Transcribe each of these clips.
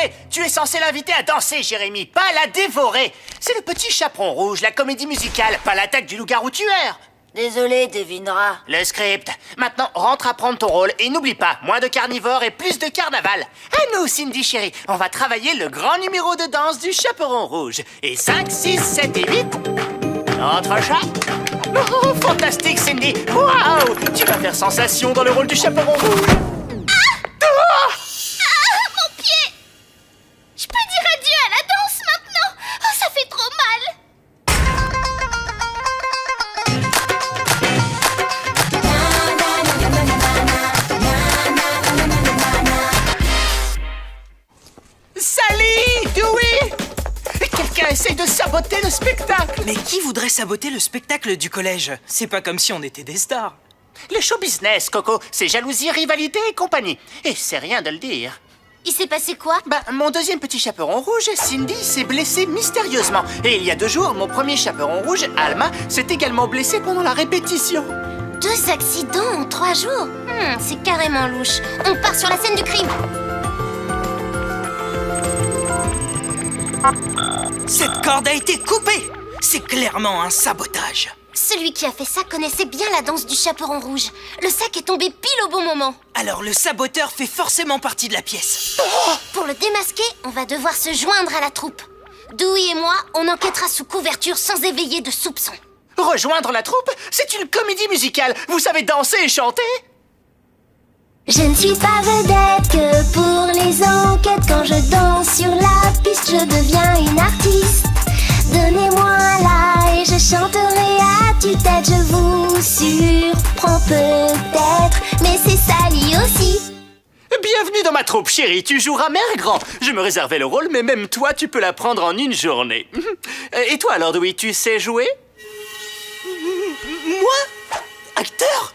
trompé. Tu es censé l'inviter à danser, Jérémy, pas la dévorer. C'est le petit chaperon rouge, la comédie musicale, pas l'attaque du loup-garou tueur. Désolé, Devinera. Le script. Maintenant, rentre à prendre ton rôle et n'oublie pas, moins de carnivores et plus de carnaval. À nous, Cindy chérie, on va travailler le grand numéro de danse du chaperon rouge. Et 5, 6, 7 et 8. Entre chat. Oh, fantastique, Cindy. Waouh, tu vas faire sensation dans le rôle du chaperon rouge. Mon pied! Je peux dire adieu à la danse maintenant? Oh, ça fait trop mal! Sally, Dewey! Quelqu'un essaye de saboter le spectacle. Mais qui voudrait saboter le spectacle du collège? C'est pas comme si on était des stars. Le show business, Coco, c'est jalousie, rivalité et compagnie. Et c'est rien de le dire. Il s'est passé quoi? Mon deuxième petit chaperon rouge, Cindy, s'est blessé mystérieusement. Et il y a 2 jours, mon premier chaperon rouge, Alma, s'est également blessé pendant la répétition. 2 accidents en 3 jours? C'est carrément louche. On part sur la scène du crime. Cette corde a été coupée! C'est clairement un sabotage. Celui qui a fait ça connaissait bien la danse du chaperon rouge. Le sac est tombé pile au bon moment. Alors le saboteur fait forcément partie de la pièce. Pour le démasquer, on va devoir se joindre à la troupe. Dewey et moi, on enquêtera sous couverture sans éveiller de soupçons. Rejoindre la troupe? C'est une comédie musicale. Vous savez danser et chanter? Je ne suis pas vedette que pour les enquêtes. Quand je danse sur la piste, je deviens une artiste. Donnez-moi là et je chanterai à tue-tête. Je vous surprends peut-être, mais c'est Sally aussi. Bienvenue dans ma troupe, chérie. Tu joueras Mère Grand. Je me réservais le rôle, mais même toi, tu peux la prendre en une journée. Et toi alors, Dewey, tu sais jouer? Moi? Acteur?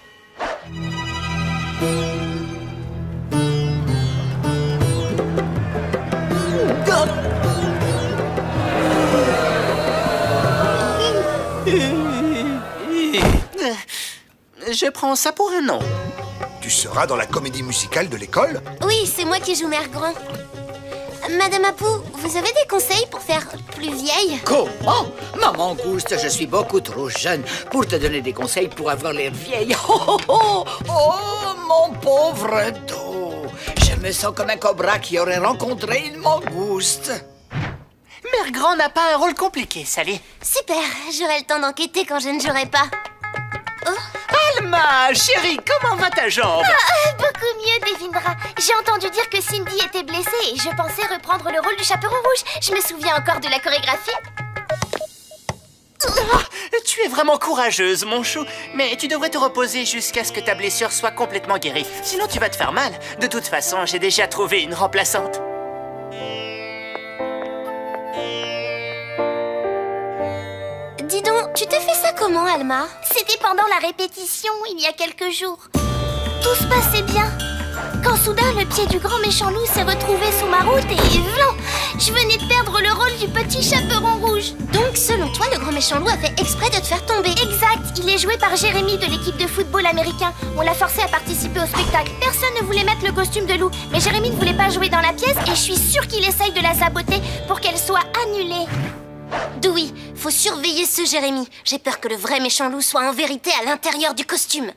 Je prends ça pour un non. Tu seras dans la comédie musicale de l'école? Oui, c'est moi qui joue Mère Grand. Madame Apu, vous avez des conseils pour faire plus vieille? Comment? Maman Gouste, je suis beaucoup trop jeune pour te donner des conseils pour avoir l'air vieille. Oh, mon pauvre dos. Je me sens comme un cobra qui aurait rencontré une mangouste. Mère Grand n'a pas un rôle compliqué, Sally. Super, j'aurai le temps d'enquêter quand je ne jouerai pas. Alma, chérie, comment va ta jambe? Beaucoup mieux, Devinera. J'ai entendu dire que Cindy était blessée et je pensais reprendre le rôle du chaperon rouge. Je me souviens encore de la chorégraphie. Tu es vraiment courageuse, mon chou. Mais tu devrais te reposer jusqu'à ce que ta blessure soit complètement guérie. Sinon, tu vas te faire mal. De toute façon, j'ai déjà trouvé une remplaçante. Dis donc, tu t'es fait ça comment, Alma? C'était pendant la répétition, il y a quelques jours. Tout se passait bien. Quand soudain, le pied du grand méchant loup s'est retrouvé sous ma route et vlan! Je venais de perdre le rôle du petit chaperon rouge. Donc, selon toi, le grand méchant loup a fait exprès de te faire tomber? Exact, il est joué par Jérémy de l'équipe de football américain. On l'a forcé à participer au spectacle. Personne ne voulait mettre le costume de loup, mais Jérémy ne voulait pas jouer dans la pièce et je suis sûre qu'il essaye de la saboter pour qu'elle soit annulée. Dewey, faut surveiller ce Jérémy. J'ai peur que le vrai méchant loup soit en vérité à l'intérieur du costume.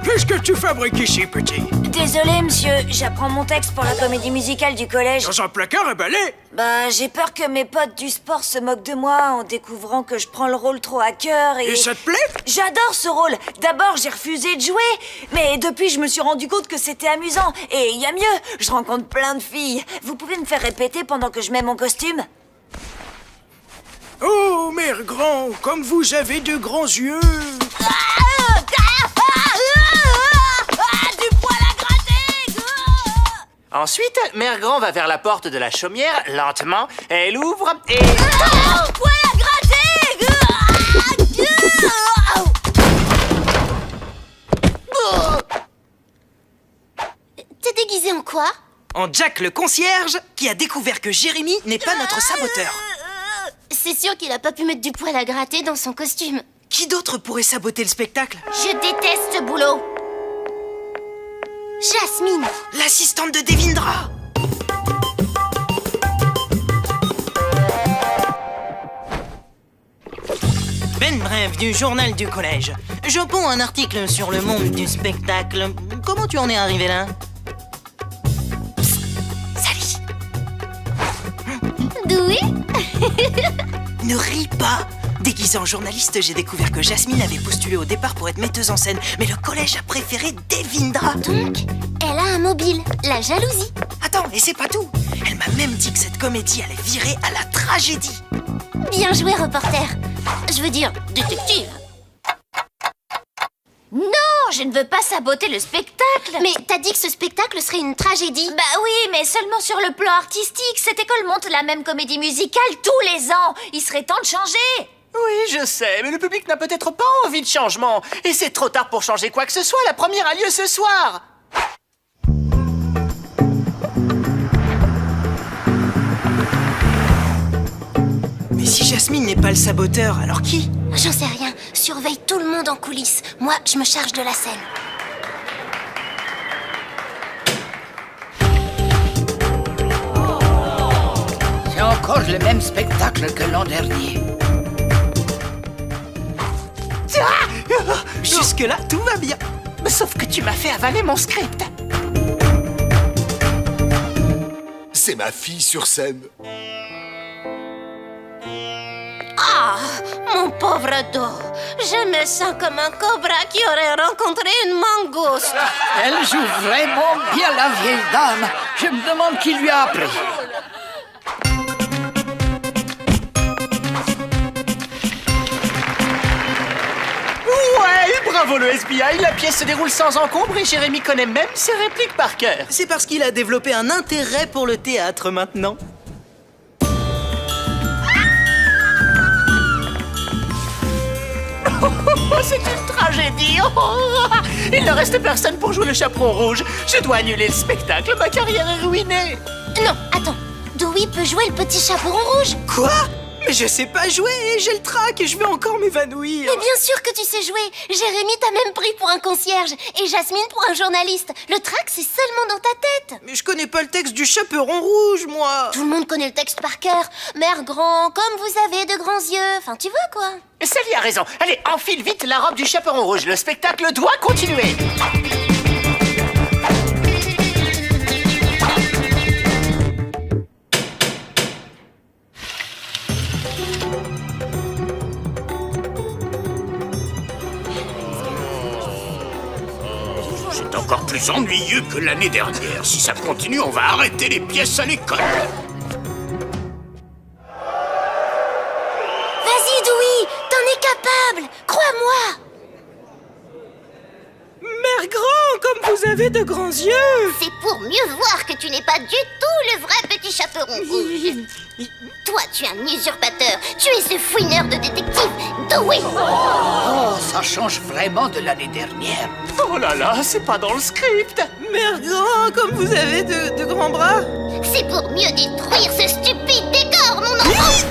Qu'est-ce que tu fabriques ici, petit? Désolé, monsieur, j'apprends mon texte pour la comédie musicale du collège. Dans un placard à balai? J'ai peur que mes potes du sport se moquent de moi en découvrant que je prends le rôle trop à cœur et... Et ça te plaît? J'adore ce rôle. D'abord, j'ai refusé de jouer, mais depuis, je me suis rendu compte que c'était amusant. Et il y a mieux, je rencontre plein de filles. Vous pouvez me faire répéter pendant que je mets mon costume? Oh, Mère Grand, comme vous avez de grands yeux! Du poil à gratter! Ensuite, Mère Grand va vers la porte de la chaumière, lentement. Elle ouvre et... Poil à gratter! T'es déguisé en quoi? en Jack le concierge qui a découvert que Jérémy n'est pas notre saboteur. C'est sûr qu'il a pas pu mettre du poil à gratter dans son costume. Qui d'autre pourrait saboter le spectacle? Je déteste ce boulot. Jasmine. L'assistante de Devindra. Ben Bref du journal du collège. Je ponds un article sur le monde du spectacle. Comment tu en es arrivé là? Sally. Dewey. Ne ris pas. Déguisée en journaliste, j'ai découvert que Jasmine avait postulé au départ pour être metteuse en scène, mais le collège a préféré Devindra. Donc, elle a un mobile, la jalousie. Attends, et c'est pas tout. Elle m'a même dit que cette comédie allait virer à la tragédie. Bien joué, reporter. Je veux dire, détective. Non, je ne veux pas saboter le spectacle. Mais t'as dit que ce spectacle serait une tragédie. Bah oui, mais seulement sur le plan artistique. Cette école monte la même comédie musicale tous les ans. Il serait temps de changer. Oui, je sais, mais le public n'a peut-être pas envie de changement. Et c'est trop tard pour changer quoi que ce soit. La première a lieu ce soir. Mais si Jasmine n'est pas le saboteur, alors qui? J'en sais rien. Surveille tout le monde en coulisses. Moi, je me charge de la scène. C'est encore le même spectacle que l'an dernier. Jusque-là, tout va bien. Sauf que tu m'as fait avaler mon script. C'est ma fille sur scène. Ah, mon pauvre dos. Je me sens comme un cobra qui aurait rencontré une mangouste. Elle joue vraiment bien la vieille dame. Je me demande qui lui a appris. Ouais, bravo le FBI. La pièce se déroule sans encombre et Jérémy connaît même ses répliques par cœur. C'est parce qu'il a développé un intérêt pour le théâtre maintenant. Oh, c'est une tragédie. Oh, il ne reste personne pour jouer le chaperon rouge. Je dois annuler le spectacle. Ma carrière est ruinée. Non, attends. Dewey peut jouer le petit chaperon rouge. Quoi? Mais je sais pas jouer, j'ai le trac et je vais encore m'évanouir. Mais bien sûr que tu sais jouer. Jérémy t'a même pris pour un concierge et Jasmine pour un journaliste. Le trac, c'est seulement dans ta tête. Mais je connais pas le texte du chaperon rouge, moi. Tout le monde connaît le texte par cœur. Mère grand, comme vous avez de grands yeux. Enfin, tu vois quoi. Sally a raison. Allez, enfile vite la robe du chaperon rouge. Le spectacle doit continuer. C'est encore plus ennuyeux que l'année dernière. Si ça continue, on va arrêter les pièces à l'école. Vas-y, Dewey, t'en es capable. Crois-moi. Mère grand, comme vous avez de grands yeux. C'est pour mieux voir que tu n'es pas du tout le vrai petit chaperon rouge. Toi, tu es un usurpateur. Tu es ce fouineur de détective, Dewey. Oh, ça change vraiment de l'année dernière. Oh là là, c'est pas dans le script. Mère grand, comme vous avez de grands bras. C'est pour mieux détruire ce stupide décor, mon enfant.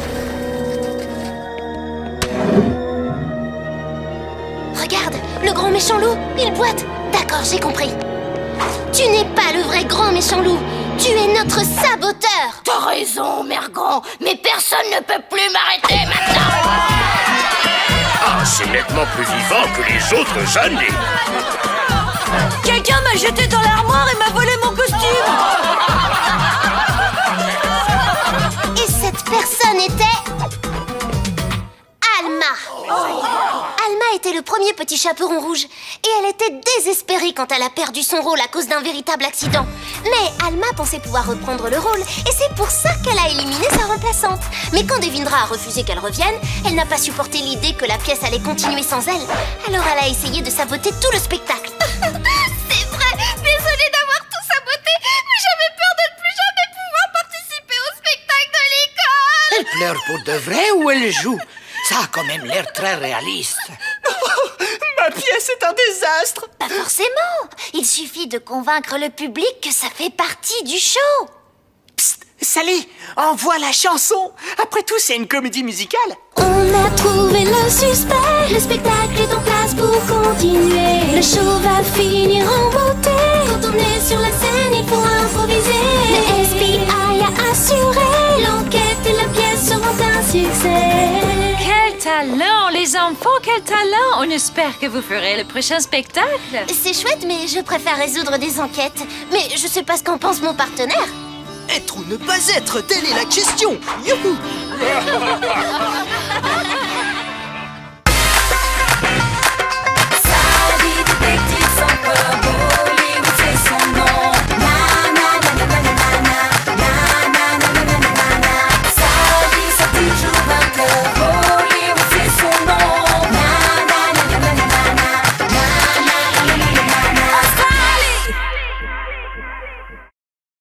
Regarde, le grand méchant loup, il boite. D'accord, j'ai compris. Tu n'es pas le vrai grand méchant loup. Tu es notre saboteur. T'as raison, mère grand, mais personne ne peut plus m'arrêter maintenant. Ah, c'est nettement plus vivant que les autres années. Quelqu'un m'a jeté dans l'armoire et m'a volé mon costume. Et cette personne était... Alma. Alma était le premier petit chaperon rouge et elle était désespérée quand elle a perdu son rôle à cause d'un véritable accident. Mais Alma pensait pouvoir reprendre le rôle et c'est pour ça qu'elle a éliminé sa remplaçante. Mais quand Devindra a refusé qu'elle revienne, elle n'a pas supporté l'idée que la pièce allait continuer sans elle. Alors elle a essayé de saboter tout le spectacle. C'est vrai, désolée d'avoir tout saboté, mais j'avais peur de ne plus jamais pouvoir participer au spectacle de l'école. Elle pleure pour de vrai ou elle joue? Ça a quand même l'air très réaliste. Ma pièce est un désastre. Pas forcément. Il suffit de convaincre le public que ça fait partie du show. Psst, Sally, envoie la chanson. Après tout, c'est une comédie musicale. On a trouvé le suspect. Le spectacle est en place pour continuer. Le show va finir en beauté. Quand on est sur la scène, il faut improviser. Le FBI a assuré. L'enquête et la pièce seront un succès. Quel talent, les enfants, quel talent! On espère que vous ferez le prochain spectacle. C'est chouette, mais je préfère résoudre des enquêtes. Mais je sais pas ce qu'en pense mon partenaire. Être ou ne pas être, telle est la question. Youhou!